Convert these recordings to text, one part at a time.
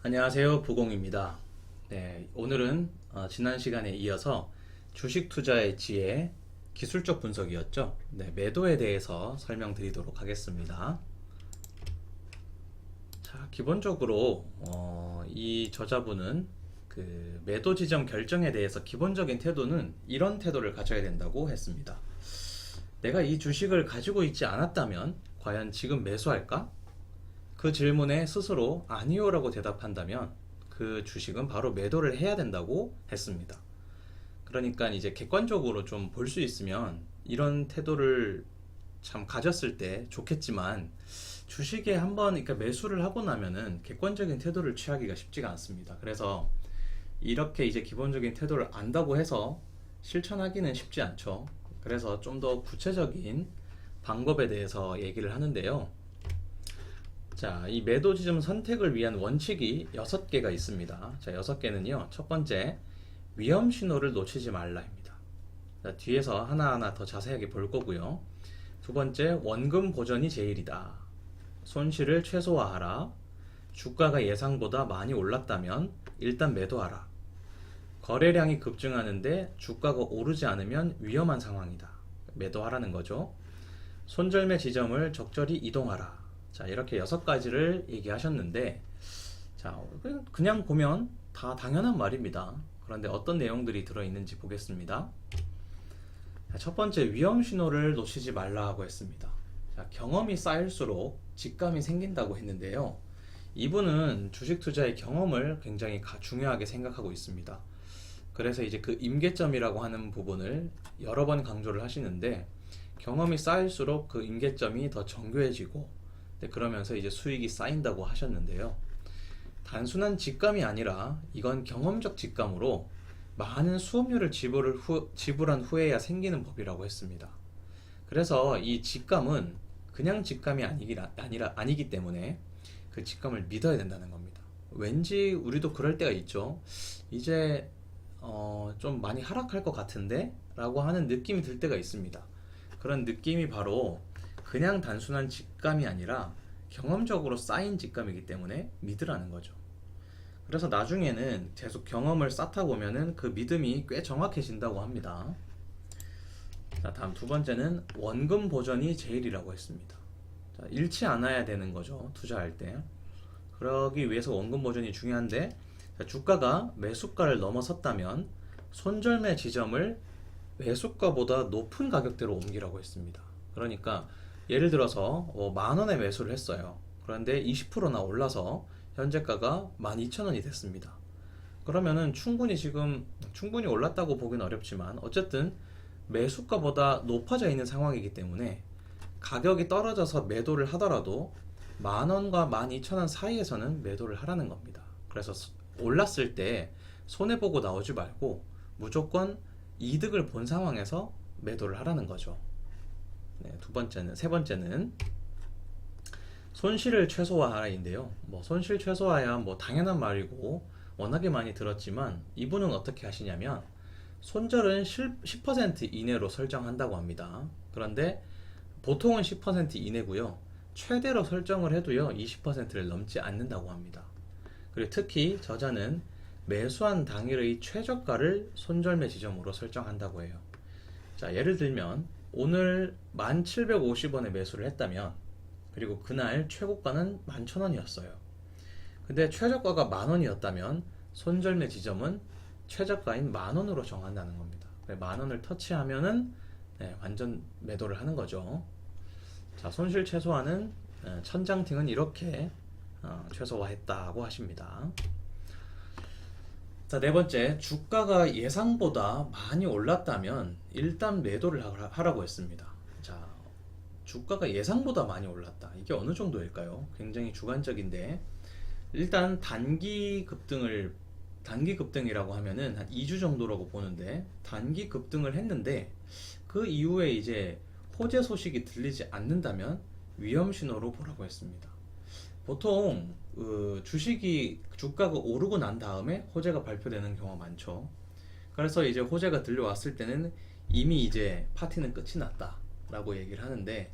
안녕하세요, 부공입니다. 네, 오늘은 지난 시간에 이어서 주식 투자의 지혜 기술적 분석이었죠. 네, 매도에 대해서 설명드리도록 하겠습니다. 자, 기본적으로 이 저자분은 그 매도 지점 결정에 대해서 기본적인 태도는 이런 태도를 가져야 된다고 했습니다. 내가 이 주식을 가지고 있지 않았다면 과연 지금 매수할까? 그 질문에 스스로 아니요라고 대답한다면 그 주식은 바로 매도를 해야 된다고 했습니다. 그러니까 이제 객관적으로 좀 볼 수 있으면 이런 태도를 참 가졌을 때 좋겠지만 주식에 한번 그러니까 매수를 하고 나면은 객관적인 태도를 취하기가 쉽지가 않습니다. 그래서 이렇게 이제 기본적인 태도를 안다고 해서 실천하기는 쉽지 않죠. 그래서 좀 더 구체적인 방법에 대해서 얘기를 하는데요. 자, 이 매도 지점 선택을 위한 원칙이 6개가 있습니다. 자, 6개는요. 첫 번째, 위험 신호를 놓치지 말라입니다. 자, 뒤에서 하나하나 더 자세하게 볼 거고요. 두 번째, 원금 보전이 제일이다. 손실을 최소화하라. 주가가 예상보다 많이 올랐다면 일단 매도하라. 거래량이 급증하는데 주가가 오르지 않으면 위험한 상황이다. 매도하라는 거죠. 손절매 지점을 적절히 이동하라. 자, 이렇게 6가지를 얘기하셨는데, 자, 그냥 보면 다 당연한 말입니다. 그런데 어떤 내용들이 들어있는지 보겠습니다. 자, 첫 번째, 위험 신호를 놓치지 말라고 했습니다. 자, 경험이 쌓일수록 직감이 생긴다고 했는데요. 이분은 주식 투자의 경험을 굉장히 중요하게 생각하고 있습니다. 그래서 이제 그 임계점이라고 하는 부분을 여러 번 강조를 하시는데, 경험이 쌓일수록 그 임계점이 더 정교해지고, 그러면서 이제 수익이 쌓인다고 하셨는데요. 단순한 직감이 아니라 이건 경험적 직감으로 많은 수업료를 지불한 후에야 생기는 법이라고 했습니다. 그래서 이 직감은 그냥 직감이 아니기 때문에 그 직감을 믿어야 된다는 겁니다. 왠지 우리도 그럴 때가 있죠. 이제 좀 많이 하락할 것 같은데? 라고 하는 느낌이 들 때가 있습니다. 그런 느낌이 바로 그냥 단순한 직감이 아니라 경험적으로 쌓인 직감이기 때문에 믿으라는 거죠. 그래서 나중에는 계속 경험을 쌓다 보면은 그 믿음이 꽤 정확해진다고 합니다. 자, 다음 두 번째는 원금 보전이 제일이라고 했습니다. 자, 잃지 않아야 되는 거죠. 투자할 때. 그러기 위해서 원금 보전이 중요한데, 자, 주가가 매수가를 넘어섰다면 손절매 지점을 매수가보다 높은 가격대로 옮기라고 했습니다. 그러니까 예를 들어서 10,000원에 매수를 했어요. 그런데 20%나 올라서 현재가가 12,000원이 됐습니다. 그러면은 충분히 올랐다고 보기는 어렵지만 어쨌든 매수가보다 높아져 있는 상황이기 때문에 가격이 떨어져서 매도를 하더라도 10,000원과 12,000원 사이에서는 매도를 하라는 겁니다. 그래서 올랐을 때 손해보고 나오지 말고 무조건 이득을 본 상황에서 매도를 하라는 거죠. 네, 세 번째는 손실을 최소화하라인데요. 손실 최소화야 당연한 말이고 워낙에 많이 들었지만 이분은 어떻게 하시냐면 손절은 10% 이내로 설정한다고 합니다. 그런데 보통은 10% 이내고요. 최대로 설정을 해도요 20%를 넘지 않는다고 합니다. 그리고 특히 저자는 매수한 당일의 최저가를 손절매 지점으로 설정한다고 해요. 자, 예를 들면 오늘 1,750원에 매수를 했다면 그리고 그날 최고가는 11,000원이었어요. 근데 최저가가 10,000원이었다면 손절매 지점은 최저가인 10,000원으로 정한다는 겁니다. 10,000원을 터치하면은 완전 매도를 하는 거죠. 자, 손실 최소화는 천장팅은 이렇게 최소화했다고 하십니다. 자, 네 번째, 주가가 예상보다 많이 올랐다면 일단 매도를 하라고 했습니다. 자, 주가가 예상보다 많이 올랐다. 이게 어느 정도일까요? 굉장히 주관적인데 일단 단기 급등이라고 하면은 한 2주 정도라고 보는데 단기 급등을 했는데 그 이후에 이제 호재 소식이 들리지 않는다면 위험 신호로 보라고 했습니다. 보통 주가가 오르고 난 다음에 호재가 발표되는 경우가 많죠. 그래서 이제 호재가 들려왔을 때는 이미 이제 파티는 끝이 났다라고 얘기를 하는데,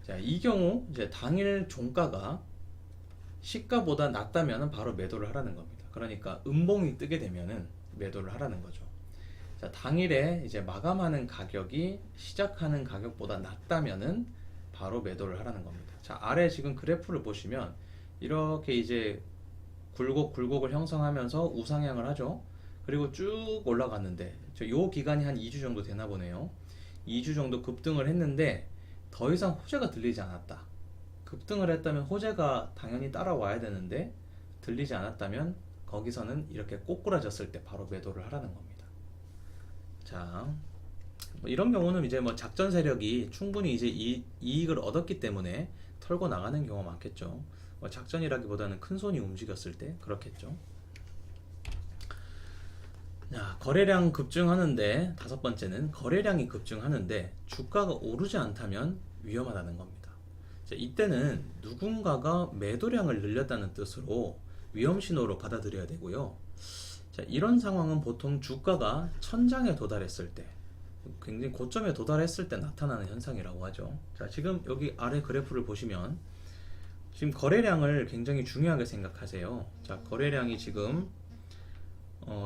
자, 이 경우 이제 당일 종가가 시가보다 낮다면 바로 매도를 하라는 겁니다. 그러니까 음봉이 뜨게 되면은 매도를 하라는 거죠. 자, 당일에 이제 마감하는 가격이 시작하는 가격보다 낮다면은 바로 매도를 하라는 겁니다. 자, 아래 지금 그래프를 보시면 이렇게 이제 굴곡을 형성하면서 우상향을 하죠. 그리고 쭉 올라갔는데 요 기간이 한 2주 정도 되나 보네요. 2주 정도 급등을 했는데 더 이상 호재가 들리지 않았다. 급등을 했다면 호재가 당연히 따라와야 되는데 들리지 않았다면 거기서는 이렇게 꼬꾸라졌을 때 바로 매도를 하라는 겁니다. 자, 뭐 이런 경우는 이제 뭐 작전 세력이 충분히 이제 이익을 얻었기 때문에 털고 나가는 경우가 많겠죠. 뭐 작전이라기보다는 큰 손이 움직였을 때 그렇겠죠. 자, 거래량 급증하는데 다섯 번째는 거래량이 급증하는데 주가가 오르지 않다면 위험하다는 겁니다. 자, 이때는 누군가가 매도량을 늘렸다는 뜻으로 위험 신호로 받아들여야 되고요. 자, 이런 상황은 보통 주가가 천장에 도달했을 때, 굉장히 고점에 도달했을 때 나타나는 현상이라고 하죠. 자, 지금 여기 아래 그래프를 보시면 지금 거래량을 굉장히 중요하게 생각하세요. 자, 거래량이 지금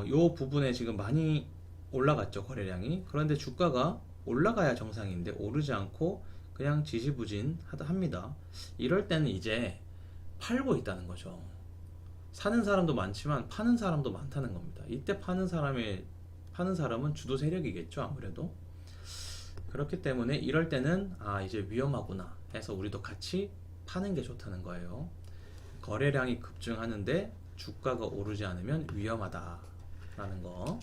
요 부분에 지금 많이 올라갔죠, 거래량이. 그런데 주가가 올라가야 정상인데 오르지 않고 그냥 지지부진합니다. 이럴 때는 이제 팔고 있다는 거죠. 사는 사람도 많지만 파는 사람도 많다는 겁니다. 이때 파는 사람은 주도 세력이겠죠, 아무래도. 그렇기 때문에 이럴 때는 이제 위험하구나 해서 우리도 같이 파는 게 좋다는 거예요. 거래량이 급증하는데 주가가 오르지 않으면 위험하다라는 거.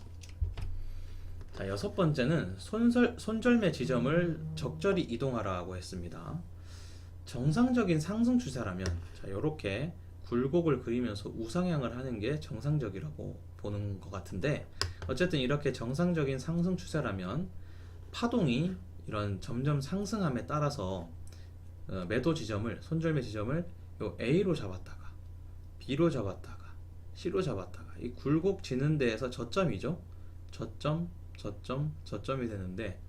자, 여섯 번째는 손절매 지점을 적절히 이동하라고 했습니다. 정상적인 상승 추세라면 자, 이렇게 굴곡을 그리면서 우상향을 하는 게 정상적이라고 보는 것 같은데, 어쨌든 이렇게 정상적인 상승 추세라면 파동이 이런 점점 상승함에 따라서 매도 지점을, 손절매 지점을 요 A로 잡았다가 B로 잡았다가 C로 잡았다가 이 굴곡 지는 데에서 저점이죠. 저점이 되는데,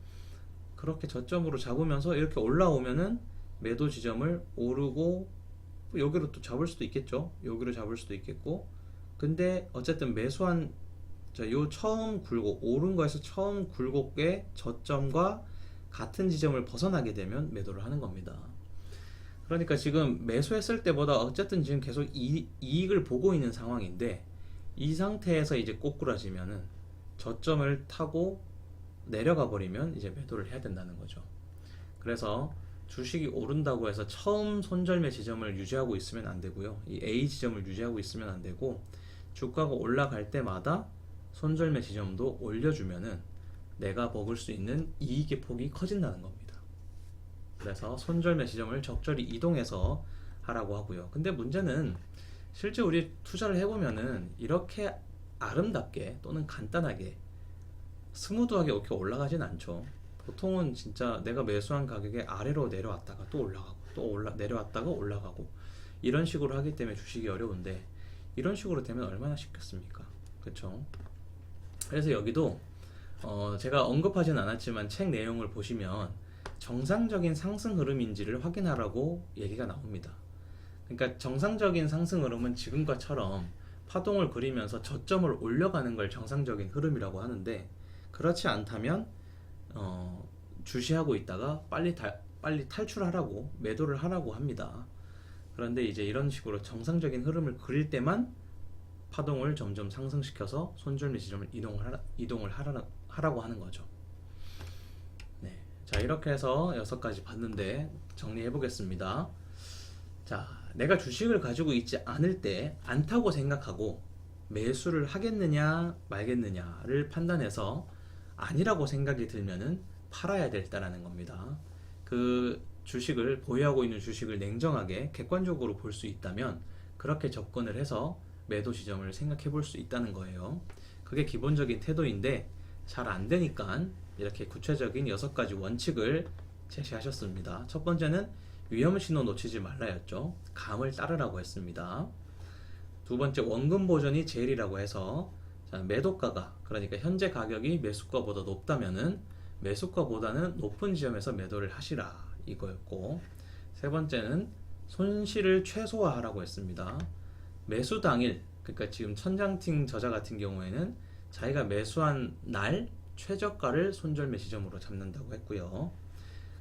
그렇게 저점으로 잡으면서 이렇게 올라오면은 매도 지점을 오르고 여기로 또 잡을 수도 있겠죠. 여기로 잡을 수도 있겠고, 근데 어쨌든 매수한 요 처음 굴곡, 오른 거에서 처음 굴곡의 저점과 같은 지점을 벗어나게 되면 매도를 하는 겁니다. 그러니까 지금 매수했을 때보다 어쨌든 지금 계속 이익을 보고 있는 상황인데, 이 상태에서 이제 꼬꾸라지면은 저점을 타고 내려가 버리면 이제 매도를 해야 된다는 거죠. 그래서 주식이 오른다고 해서 처음 손절매 지점을 유지하고 있으면 안 되고요. 이 A 지점을 유지하고 있으면 안 되고, 주가가 올라갈 때마다 손절매 지점도 올려주면은 내가 먹을 수 있는 이익의 폭이 커진다는 겁니다. 그래서 손절매 지점을 적절히 이동해서 하라고 하고요. 근데 문제는 실제 우리 투자를 해보면은 이렇게 아름답게 또는 간단하게 스무드하게 이렇게 올라가진 않죠. 보통은 진짜 내가 매수한 가격에 아래로 내려왔다가 또 올라가고 또 내려왔다가 올라가고 이런 식으로 하기 때문에 주식이 어려운데, 이런 식으로 되면 얼마나 쉽겠습니까? 그렇죠? 그래서 여기도 제가 언급하진 않았지만 책 내용을 보시면 정상적인 상승 흐름인지를 확인하라고 얘기가 나옵니다. 그러니까 정상적인 상승 흐름은 지금과처럼 파동을 그리면서 저점을 올려가는 걸 정상적인 흐름이라고 하는데, 그렇지 않다면 주시하고 있다가 빨리 탈출하라고, 매도를 하라고 합니다. 그런데 이제 이런 식으로 정상적인 흐름을 그릴 때만 파동을 점점 상승시켜서 손절매 지점을 이동을 하라고 하는 거죠. 네, 자, 이렇게 해서 6가지 봤는데 정리해 보겠습니다. 자, 내가 주식을 가지고 있지 않을 때 안타고 생각하고 매수를 하겠느냐 말겠느냐를 판단해서 아니라고 생각이 들면은 팔아야 된다는 겁니다. 그 주식을, 보유하고 있는 주식을 냉정하게 객관적으로 볼 수 있다면 그렇게 접근을 해서 매도 지점을 생각해 볼 수 있다는 거예요. 그게 기본적인 태도인데 잘 안 되니까 이렇게 구체적인 6가지 원칙을 제시하셨습니다. 첫 번째는 위험 신호 놓치지 말라였죠. 감을 따르라고 했습니다. 두 번째, 원금 보전이 제일이라고 해서 매도가가, 그러니까 현재 가격이 매수가보다 높다면은 매수가보다는 높은 지점에서 매도를 하시라 이거였고, 세 번째는 손실을 최소화하라고 했습니다. 매수 당일, 그러니까 지금 천장팅 저자 같은 경우에는 자기가 매수한 날 최저가를 손절매 지점으로 잡는다고 했고요.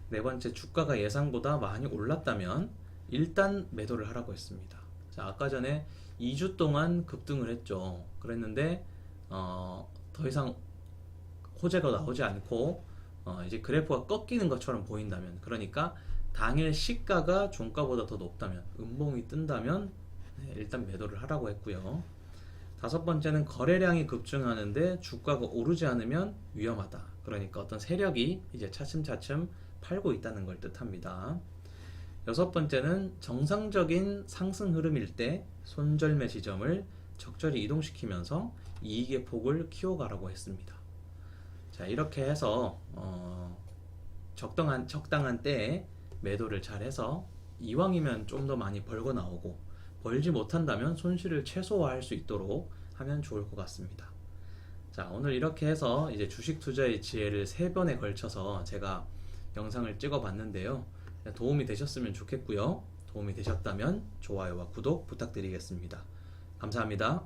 네 번째, 주가가 예상보다 많이 올랐다면 일단 매도를 하라고 했습니다. 자, 아까 전에 2주 동안 급등을 했죠. 그랬는데 더 이상 호재가 나오지 않고 이제 그래프가 꺾이는 것처럼 보인다면, 그러니까 당일 시가가 종가보다 더 높다면, 음봉이 뜬다면 일단 매도를 하라고 했고요. 다섯 번째는 거래량이 급증하는데 주가가 오르지 않으면 위험하다. 그러니까 어떤 세력이 이제 차츰차츰 팔고 있다는 걸 뜻합니다. 여섯 번째는 정상적인 상승 흐름일 때 손절매 지점을 적절히 이동시키면서 이익의 폭을 키워가라고 했습니다. 자, 이렇게 해서 적당한 때에 매도를 잘 해서 이왕이면 좀 더 많이 벌고 나오고, 벌지 못한다면 손실을 최소화할 수 있도록 하면 좋을 것 같습니다. 자, 오늘 이렇게 해서 이제 주식 투자의 지혜를 3번에 걸쳐서 제가 영상을 찍어 봤는데요. 도움이 되셨으면 좋겠고요. 도움이 되셨다면 좋아요와 구독 부탁드리겠습니다. 감사합니다.